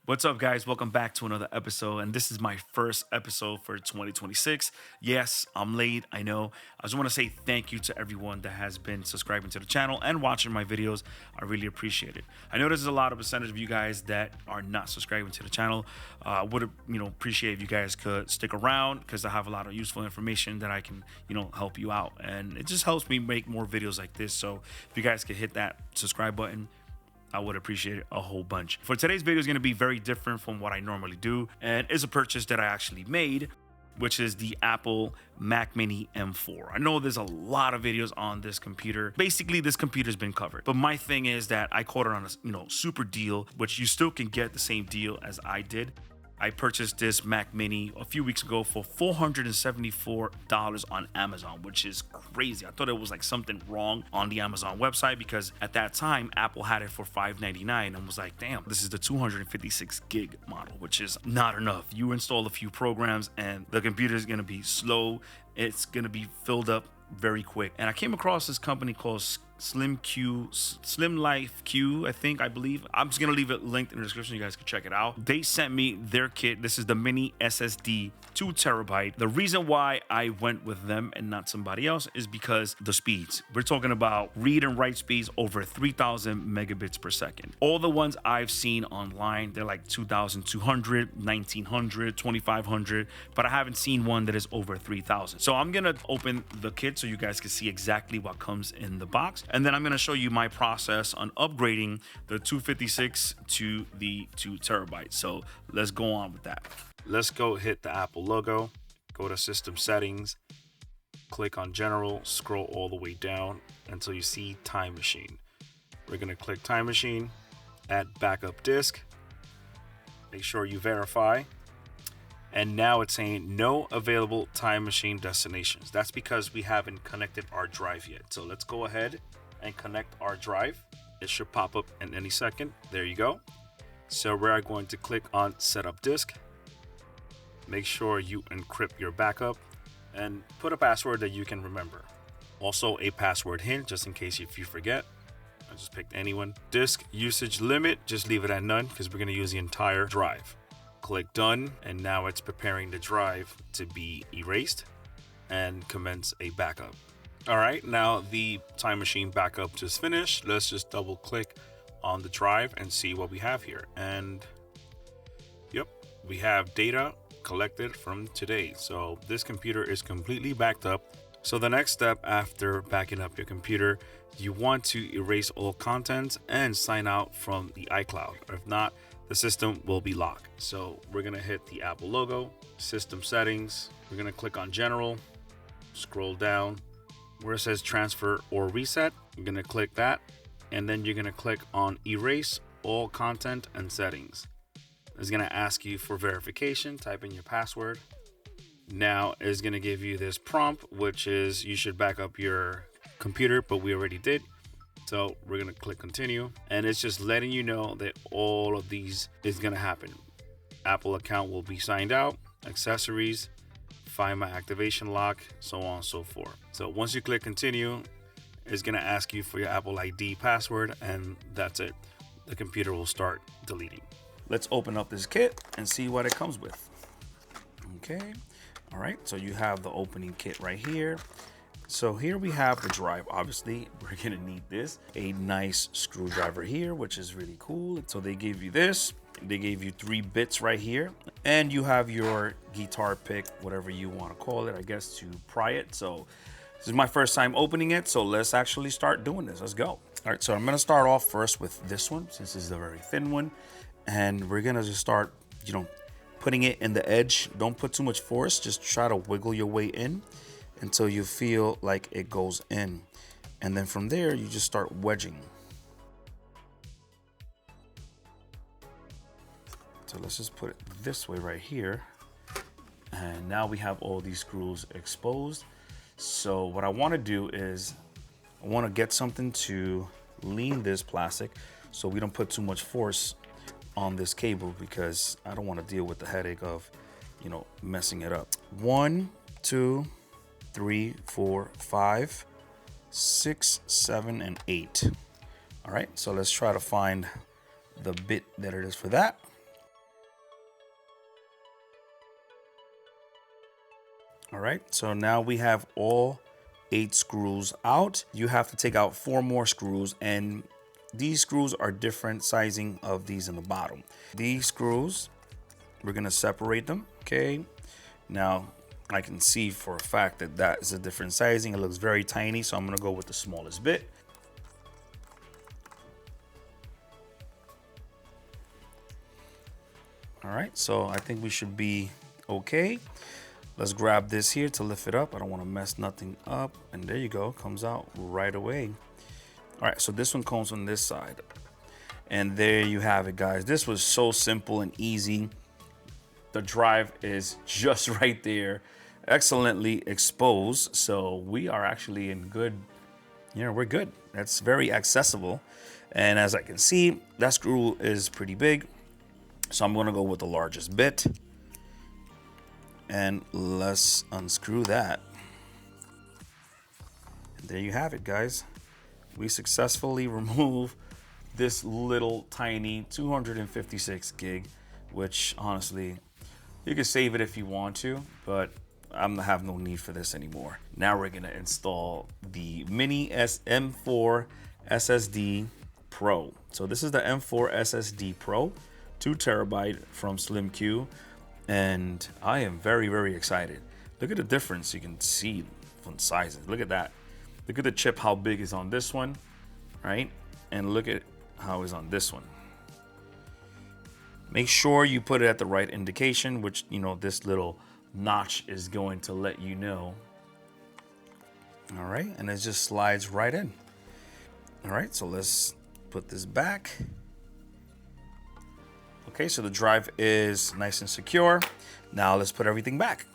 What's up, guys? Welcome back to another episode. And this is my first episode for 2026. Yes, I'm late. I know. I just want to say thank you to everyone that has been subscribing to the channel and watching my videos. I really appreciate it. I know there's a lot of percentage of you guys that are not subscribing to the channel. I would appreciate if you guys could stick around because I have a lot of useful information that I can, help you out. And it just helps me make more videos like this. So if you guys could hit that subscribe button, I would appreciate it a whole bunch. For today's video is going to be very different from what I normally do, and it's a purchase that I actually made, which is the Apple Mac Mini M4. I know there's a lot of videos on this computer. Basically, this computer's been covered, but my thing is that I caught it on a super deal, which you still can get the same deal as I did. I purchased this Mac Mini a few weeks ago for $474 on Amazon, which is crazy. I thought it was like something wrong on the Amazon website because at that time, Apple had it for $599 and was like, damn, this is the 256 gig model, which is not enough. You install a few programs and the computer is going to be slow. It's going to be filled up very quick. And I came across this company called Slim Life Q, I believe. I'm just gonna leave it linked in the description. You guys can check it out. They sent me their kit. This is the mini SSD 2 terabyte. The reason why I went with them and not somebody else is because the speeds. We're talking about read and write speeds over 3,000 megabits per second. All the ones I've seen online, they're like 2,200, 1,900, 2,500, but I haven't seen one that is over 3,000. So I'm gonna open the kit so you guys can see exactly what comes in the box. And then I'm going to show you my process on upgrading the 256 to the 2 terabytes. So let's go on with that. Let's go hit the Apple logo, go to System Settings, click on General, scroll all the way down until you see Time Machine. We're going to click Time Machine, add backup disk, make sure you verify. And now it's saying no available Time Machine destinations. That's because we haven't connected our drive yet. So let's go ahead and connect our drive. It should pop up in any second. There you go. So we're going to click on Setup Disk. Make sure you encrypt your backup and put a password that you can remember. Also a password hint just in case if you forget. I just picked anyone. Disk usage limit, just leave it at none because we're going to use the entire drive. Click done, and now it's preparing the drive to be erased and commence a backup. All right, now the Time Machine backup just finished. Let's just double click on the drive and see what we have here. And yep, we have data collected from today. So this computer is completely backed up. So the next step after backing up your computer, you want to erase all contents and sign out from the iCloud. If not, the system will be locked. So we're gonna hit the Apple logo, System Settings. We're gonna click on General, scroll down where it says Transfer or Reset. You're gonna click that, and then you're gonna click on Erase all content and settings. It's gonna ask you for verification, type in your password. Now it's gonna give you this prompt, which is you should back up your computer, but we already did. So we're gonna click continue, and it's just letting you know that all of these is gonna happen. Apple account will be signed out, accessories, find my activation lock, so on and so forth. So once you click continue, it's gonna ask you for your Apple ID password, and that's it. The computer will start deleting. Let's open up this kit and see what it comes with. Okay, all right, so you have the opening kit right here. So here we have the drive. Obviously, we're gonna need this. A nice screwdriver here, which is really cool. So they gave you this. They gave you 3 bits right here. And you have your guitar pick, whatever you wanna call it, I guess, to pry it. So this is my first time opening it. So let's actually start doing this. Let's go. All right, so I'm gonna start off first with this one, since this is a very thin one. And we're gonna just start, putting it in the edge. Don't put too much force. Just try to wiggle your way in until you feel like it goes in. And then from there, you just start wedging. So let's just put it this way right here. And now we have all these screws exposed. So what I wanna do is, I wanna get something to lean this plastic so we don't put too much force on this cable, because I don't wanna deal with the headache of, messing it up. 1, 2, 3, 4, 5, 6, 7, and 8. All right, so let's try to find the bit that it is for that. All right, so now we have all 8 screws out. You have to take out 4 more screws, and these screws are different sizing of these in the bottom. These screws, we're gonna separate them, okay? Now, I can see for a fact that that is a different sizing. It looks very tiny, so I'm gonna go with the smallest bit. All right, so I think we should be okay. Let's grab this here to lift it up. I don't want to mess nothing up. And there you go, comes out right away. All right, so this one comes on this side. And there you have it, guys. This was so simple and easy. The drive is just right there, excellently exposed. So we are actually in good, we're good. That's very accessible. And as I can see, that screw is pretty big. So I'm gonna go with the largest bit. And let's unscrew that. And there you have it, guys. We successfully remove this little tiny 256 gig, which honestly, you can save it if you want to, but I'm gonna have no need for this anymore. Now we're gonna install the mini M4 SSD Pro. So this is the M4 SSD Pro, 2 terabyte from SlimQ. And I am very, very excited. Look at the difference you can see from sizes. Look at that. Look at the chip, how big is on this one, right? And look at how is on this one. Make sure you put it at the right indication, which, this little notch is going to let you know. All right, and it just slides right in. All right, so let's put this back. Okay, so the drive is nice and secure. Now let's put everything back.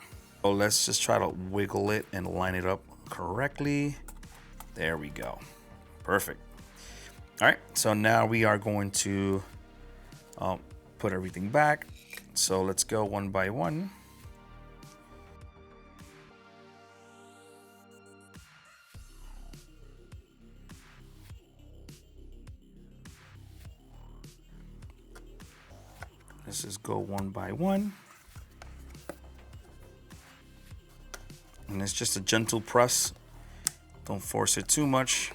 So let's just try to wiggle it and line it up correctly. There we go. Perfect. All right, so now we are going to put everything back. So let's go one by one. Let's just go one by one. And it's just a gentle press. Don't force it too much.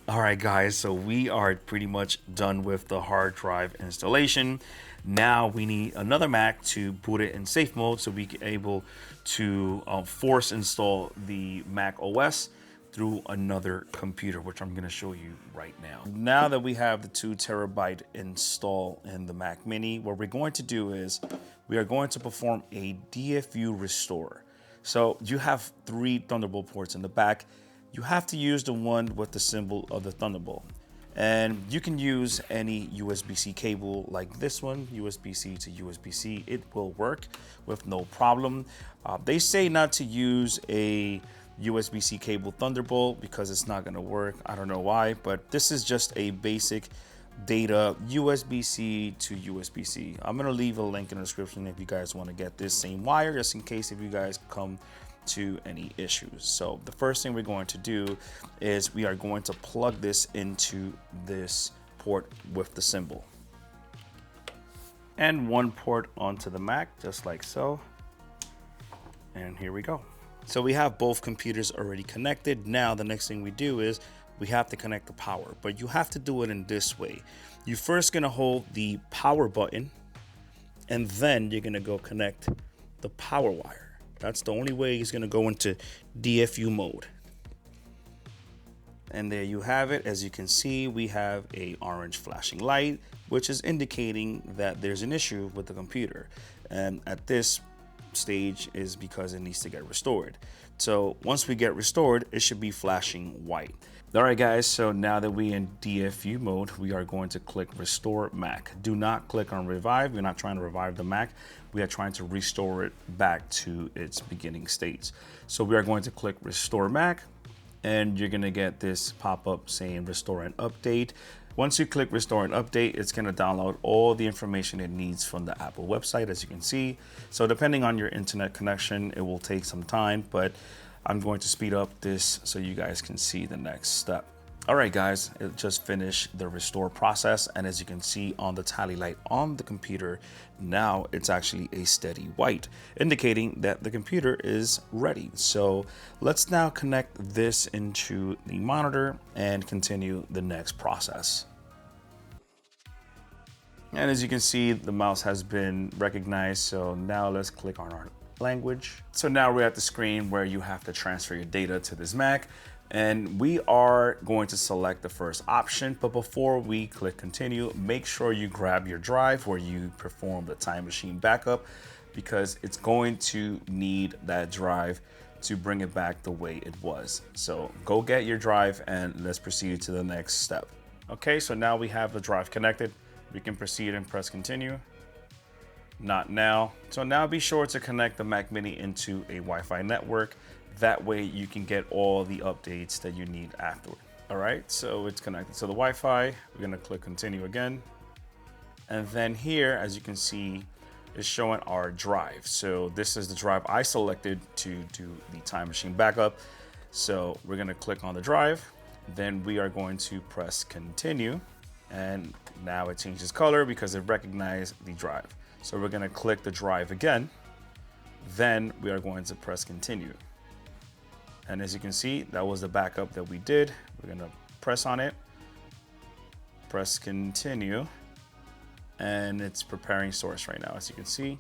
All right, guys, so we are pretty much done with the hard drive installation. Now we need another Mac to boot it in safe mode so we can able to force install the Mac OS through another computer, which I'm gonna show you right now. Now that we have the 2 terabyte install in the Mac Mini, what we're going to do is we are going to perform a DFU restore. So you have 3 Thunderbolt ports in the back. You have to use the one with the symbol of the Thunderbolt. And you can use any USB-C cable like this one, USB-C to USB-C. It will work with no problem. They say not to use a USB-C cable Thunderbolt because it's not going to work. I don't know why, but this is just a basic data USB-C to USB-C. I'm going to leave a link in the description if you guys want to get this same wire, just in case if you guys come to any issues. So the first thing we're going to do is we are going to plug this into this port with the symbol. And one port onto the Mac, just like so. And here we go. So we have both computers already connected. Now the next thing we do is we have to connect the power, but you have to do it in this way. You're first gonna hold the power button and then you're gonna go connect the power wire. That's the only way he's gonna go into DFU mode. And there you have it. As you can see, we have a orange flashing light, which is indicating that there's an issue with the computer. And at this stage is because it needs to get restored. So once we get restored, it should be flashing white. All right, guys, so now that we're in DFU mode, we are going to click Restore Mac. Do not click on Revive. We're not trying to revive the Mac. We are trying to restore it back to its beginning states. So we are going to click Restore Mac, and you're gonna get this pop-up saying Restore and Update. Once you click Restore and Update, it's gonna download all the information it needs from the Apple website, as you can see. So depending on your internet connection, it will take some time, but I'm going to speed up this so you guys can see the next step. All right, guys, it just finished the restore process. And as you can see on the tally light on the computer, now it's actually a steady white, indicating that the computer is ready. So let's now connect this into the monitor and continue the next process. And as you can see, the mouse has been recognized. So now let's click on our language. So now we're at the screen where you have to transfer your data to this Mac. And we are going to select the first option. But before we click continue, make sure you grab your drive where you perform the time machine backup, because it's going to need that drive to bring it back the way it was. So go get your drive and let's proceed to the next step. Okay, so now we have the drive connected. We can proceed and press continue. Not now. So now be sure to connect the Mac Mini into a Wi-Fi network. That way you can get all the updates that you need afterward. All right, so it's connected to the Wi-Fi. We're gonna click continue again. And then here, as you can see, is showing our drive. So this is the drive I selected to do the time machine backup. So we're gonna click on the drive. Then we are going to press continue. And now it changes color because it recognized the drive. So we're gonna click the drive again. Then we are going to press continue. And as you can see, that was the backup that we did. We're gonna press on it, press continue, and it's preparing source right now, as you can see.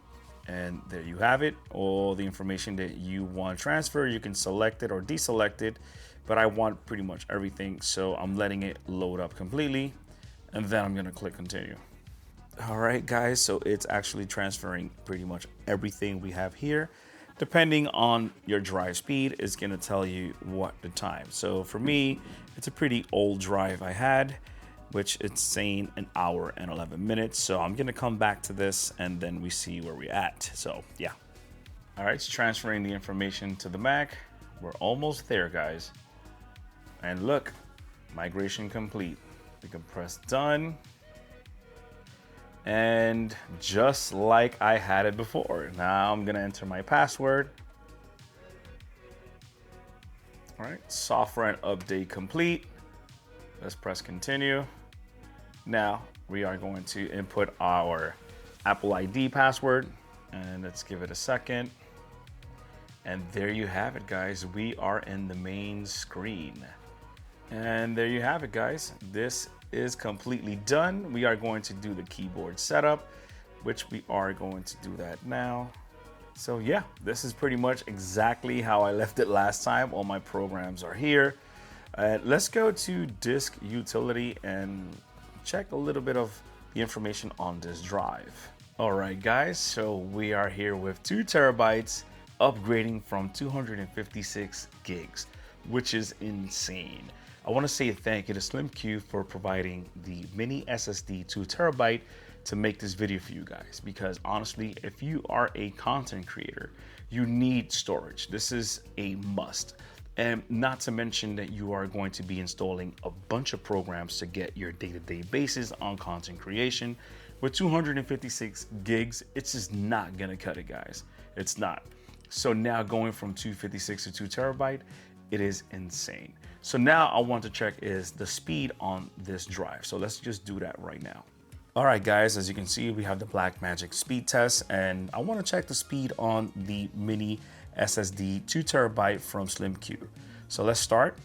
And there you have it. All the information that you want to transfer, you can select it or deselect it, but I want pretty much everything. So I'm letting it load up completely, and then I'm gonna click continue. All right, guys, so it's actually transferring pretty much everything we have here. Depending on your drive speed, it's gonna tell you what the time. So for me, it's a pretty old drive I had, which it's saying 1 hour and 11 minutes. So I'm gonna come back to this and then we see where we're at. So yeah. All right, it's transferring the information to the Mac. We're almost there, guys. And look, migration complete. We can press done. And just like I had it before, now I'm gonna enter my password. All right, software and update complete. Let's press continue. Now we are going to input our Apple ID password, and let's give it a second. And there you have it, guys. We are in the main screen. And there you have it, guys. This is completely done. We are going to do the keyboard setup, which we are going to do that now. So yeah, this is pretty much exactly how I left it last time. All my programs are here. Let's go to disk utility and check a little bit of the information on this drive. All right, guys, so we are here with 2 terabytes upgrading from 256 gigs, which is insane. I want to say thank you to SlimQ for providing the mini SSD 2 terabyte to make this video for you guys, because honestly, if you are a content creator, you need storage. This is a must. And not to mention that you are going to be installing a bunch of programs to get your day-to-day basis on content creation. With 256 gigs, it's just not gonna cut it, guys. It's not. So now going from 256 to 2 terabyte, it is insane. So now I want to check is the speed on this drive. So let's just do that right now. All right, guys, as you can see, we have the Blackmagic speed test, and I want to check the speed on the mini SSD 2 terabyte from SlimQ. So let's start.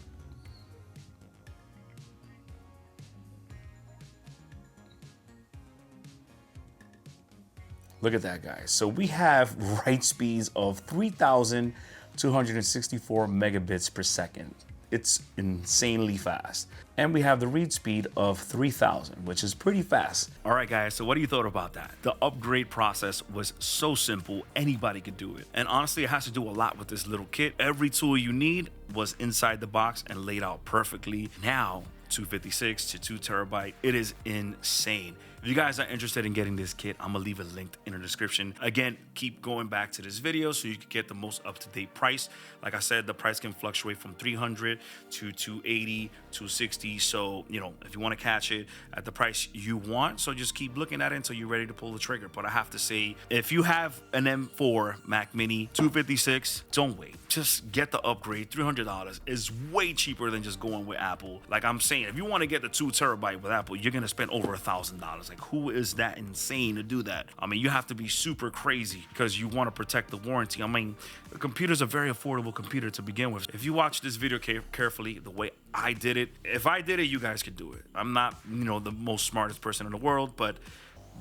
Look at that, guys. So we have write speeds of 3,264 megabits per second. It's insanely fast. And we have the read speed of 3,000, which is pretty fast. All right, guys, so what do you thought about that? The upgrade process was so simple, anybody could do it. And honestly, it has to do a lot with this little kit. Every tool you need was inside the box and laid out perfectly. Now, 256 to 2 terabyte, it is insane. If you guys are interested in getting this kit, I'm gonna leave it linked in the description. Again, keep going back to this video so you can get the most up-to-date price. Like I said, the price can fluctuate from $300 to $280, $260. So, you know, if you want to catch it at the price you want, so just keep looking at it until you're ready to pull the trigger. But I have to say, if you have an M4 Mac Mini 256, don't wait. Just get the upgrade. $300 is way cheaper than just going with Apple. Like I'm saying, if you want to get the 2 terabyte with Apple, you're gonna spend over $1,000. Like, who is that insane to do that? I mean, you have to be super crazy because you want to protect the warranty. I mean, the computer's a very affordable computer to begin with. If you watch this video carefully, the way I did it, if I did it, you guys could do it. I'm not, you know, the most smartest person in the world, but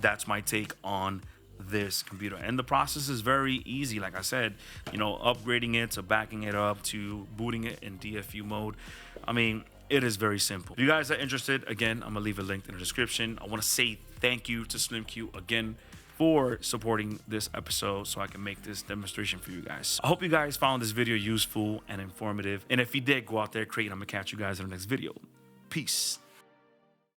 that's my take on this computer. And the process is very easy. Like I said, you know, upgrading it to backing it up to booting it in DFU mode. I mean, it is very simple. If you guys are interested, again, I'm gonna leave a link in the description. I want to say thank you to SlimQ again for supporting this episode so I can make this demonstration for you guys. I hope you guys found this video useful and informative. And if you did, go out there, create. I'm gonna catch you guys in the next video. Peace.